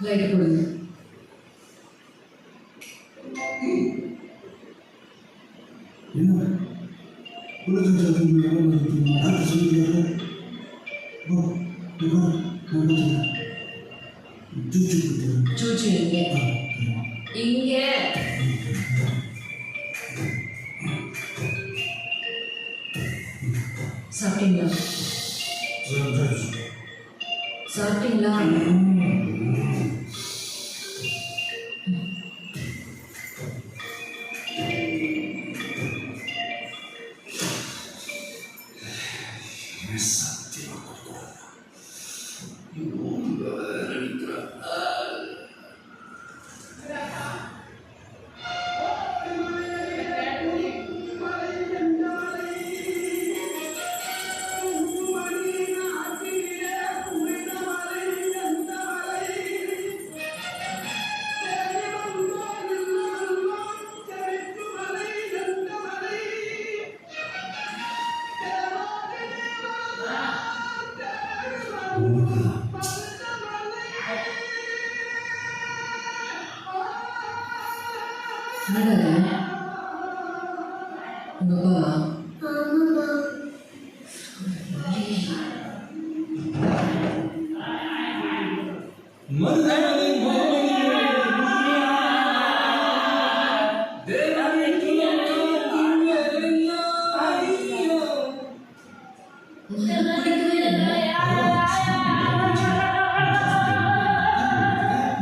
Light போடுங்க. சூச்சு இங்கே இங்கே சாப்பிட்டீங்களா? சாப்பிட்டீங்களா?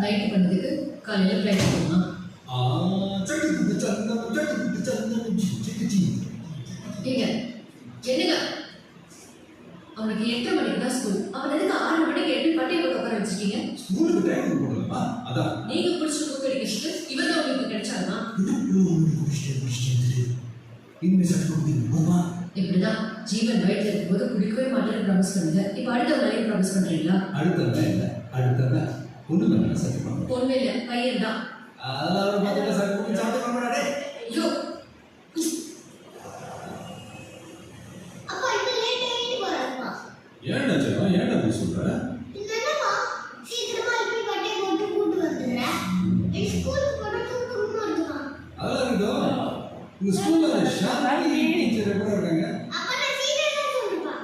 நைட்டு பண்ணதுக்கு காலையில் ஃப்ளைட் போகணும். என்னங்க அவனுக்கு 8 மணிக்கு தான் ஸ்கூல். அவன் எதுக்கு 6 மணிக்கு எழுப்பி பட்டை போட்டு உட்கார வச்சிருக்கீங்க? ஸ்கூலுக்கு டைம் போடணுமா? அதான் நீங்க பிடிச்ச புக் அடிக்கிட்டு இவன் தான் உங்களுக்கு கிடைச்சானா? இப்படிதான் ஜீவன் வயிற்றுல இருக்கும்போது குடிக்கவே மாட்டேன்னு ப்ராமிஸ் பண்ணுங்க. இப்போ அடுத்தவங்களையும் ப்ராமிஸ் பண்றீங்களா? அடுத்தவங்க இல்லை, அடுத்தவங்க பொண்ணு மேலே சத்தியம். பொண்ணு இல்லை, பையன் தான். அதெல்லாம் பார்த்துட்டு சத்தியம் சாப்பிட்டு பண்ணாடே. ஐயோ ஏன்டா சொல்லுவா? ஏன்டா அப்படி சொல்ற? இல்லைன்னா சீக்கிரமா இப்படி பட்டை போட்டு கூட்டு வந்துடுறேன். ஸ்கூலுக்கு போனா தூக்கமா இருக்குமா? அதெல்லாம் இருக்கோ. இந்த ஸ்கூல்ல ஷாந்தி டீச்சர் கூட இருக்காங்க. அப்ப நான் சீரியஸா சொல்றேன்.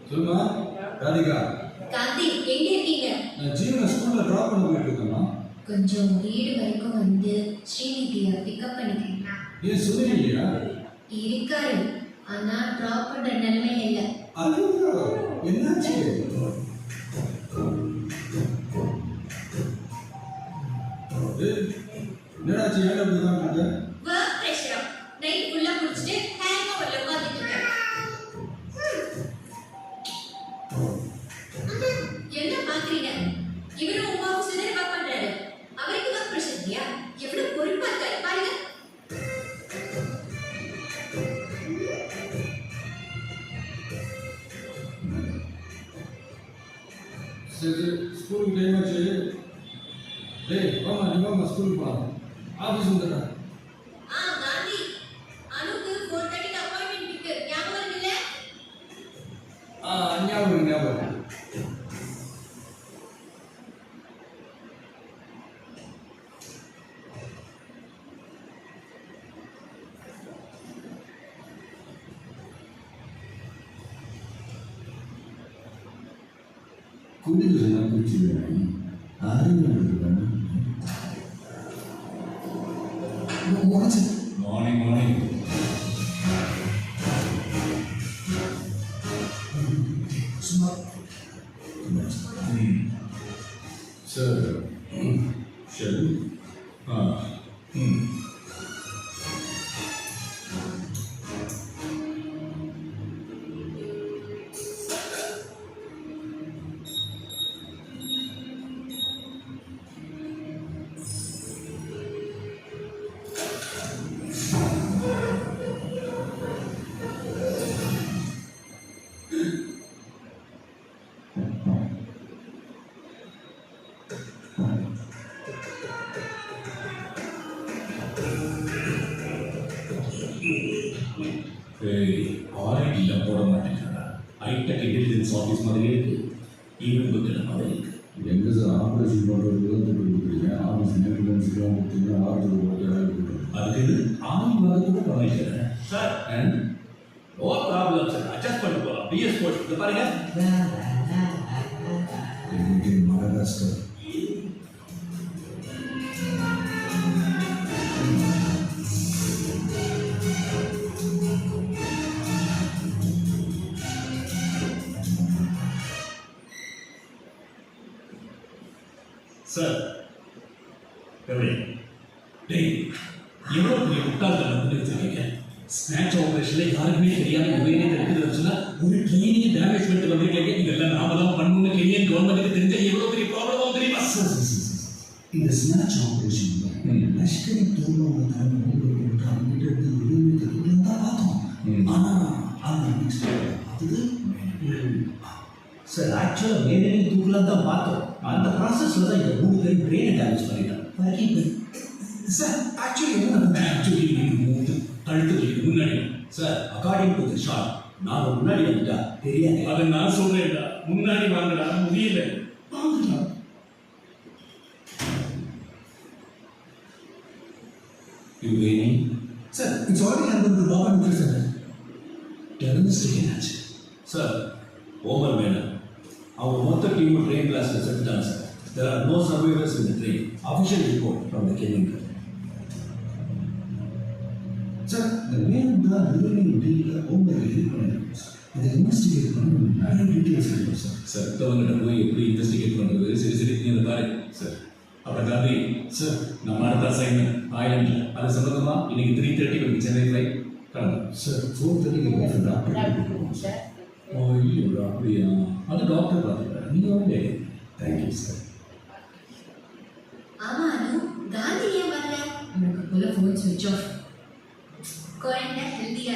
சொல்லுமா ராதிகா. காந்தி எங்க இருக்கீங்க? நான் ஜீவனை ஸ்கூல்ல டிராப் பண்ண போயிட்டு இருக்கேம்மா. கொஞ்சம் வீடு வரைக்கும் வந்து ஸ்ரீநிதியை பிக்கப் பண்ணிக்கிறீங்களா? ஏன் சொல்லுவீங்களா? இருக்காரு, ஆனா டிராப் பண்ற நிலைமையில இல்ல. ஐயோ என்னாச்சு? என்னடாச்சு? ஏன் அப்படி தான் இருக்க? Work pressure. நைட் ஃபுல்லா குடிச்சிட்டு ஹேங் ஓவர்ல உட்கார்ந்துட்டு இருக்கேன். என்ன பாக்குறீங்க? இவரும் உங்க ஆபீஸ்ல தான் ஒர்க் பண்றாரு. அவருக்கு வொர்க் பிரஷர் இல்லையா? எவ்வளவு பொறுப்பா இருக்காரு பாருங்க. சரி ஸ்கூலுக்கு டைம் ஆச்சு. டேய் வாமா, நீ வாமா ஸ்கூலுக்கு போகலாம். ஆஃபீஸ் வந்துடுறா. காந்தி அனுக்கு 4:30 அப்பாயின்மெண்ட் இருக்கு. ஞாபகம் இருக்குல்ல? ஞாபகம். குடிக்கலாம் குடிச்சுக்கிறேன். 6 மணிக்கு மார்னிங் சும்மா சார் சரி ஆர்ஐடியில் போட மாட்டேங்கிறாங்க. ஹைடெக் இன்டெலிஜென்ஸ் ஆஃபீஸ் மாதிரியே இருக்கு, ஈவன் புக்கில் மாதிரி இருக்கு. எங்கே சார் ஆப்ரேஷன் பண்ணுறதுக்கு தான் துட்டு கொடுக்குறீங்க, ஆஃபீஸ் மெயின்டெனன்ஸுக்குலாம் கொடுத்தீங்கன்னா ஆர்டர் போட்டு அதுக்கு இது ஆய்வாக கூட பண்ணிக்கிறேன் sir. And no problem sir, adjust பண்ணி போகலாம். பிஎஸ் கோர்ஸ் இது பாருங்க. மகாராஷ்டிரா சார் எப்படி டேய், எவ்வளோ பெரிய முட்டாள்தனம் பண்ணி வச்சிருக்கீங்க. ஸ்நாட்ச் ஆப்ரேஷனில் யாருக்குமே தெரியாமல் உபயோகம் எடுக்குதுன்னு சொன்னால் ஒரு ட்ரெயினிங் டேமேஜ் பண்ணிட்டு வந்திருக்கீங்க. இதெல்லாம் நாம தான் பண்ணணும்னு கெரியன் கவர்மெண்ட்டுக்கு தெரிஞ்ச எவ்வளோ பெரிய ப்ராப்ளம் தெரியுமா? இந்த ஸ்நாட்ச் ஆப்ரேஷன் லஷ்கரி தூர்மோட தலைமை அவங்ககிட்ட இருந்து எதுவுமே தெரியல தான் பார்த்தோம். ஆனால் அந்த அது சார் ஆக்சுவலாக மேலே தூக்கலாம் தான் பார்த்தோம். அந்த ப்ராசஸில் தான் இந்த 3 பேரும் பிரெயினை டேமேஜ் பண்ணிட்டோம். சார் ஆக்சுவலி என்ன நடந்தது? ஆக்சுவலி மூட்டு கழுத்துக்கு முன்னாடி sir, according to the shot நாங்கள் முன்னாடி வந்துட்டா தெரியாது. அதை நான் சொல்றேன்டா, முன்னாடி வாங்கடா, முடியல வாங்கலாம். இது sir it's already happen to Baba Mitra sir. Terrorist என்னாச்சு சார்? ஓவர் மேனர் அவங்க மொத்த டீம் ட்ரெயின் கிளாஸில் செத்துட்டாங்க sir. There are no survivors in the train. Official report from the killing. Sir இந்த மேன் தான் ரிவர்னிங் டீலில் ஓம்பரை ஹெல்ப் பண்ணிருக்கோம் சார். இதை இன்வெஸ்டிகேட் பண்ணி நிறைய டீட்டெயில்ஸ் கிடைக்கும் சார். சார் மற்றவங்கிட்ட போய் எப்படி இன்வெஸ்டிகேட் பண்ணுறது? சரி சரி நீ அதை பாரு சார். அப்புறம் காந்தி சார், நம்ம அடுத்த அசைன்மெண்ட் ஆயிரம்ல அது சம்பந்தமாக இன்னைக்கு 3:30 சென்னை ஃப்ளைட் கிளம்பும் சார் 4:30 டாக்டர் போவோம் சார். ஐயோ அப்படியா? அது டாக்டர் பார்த்துக்கிறேன், நீங்கள் வந்து தேங்க்யூ சார். ஆமா அனு, காந்தி ஏன் வரல? அவனுக்கு போல ஃபோன் ஸ்விட்ச் ஆஃப். குழந்தை ஹெல்தியா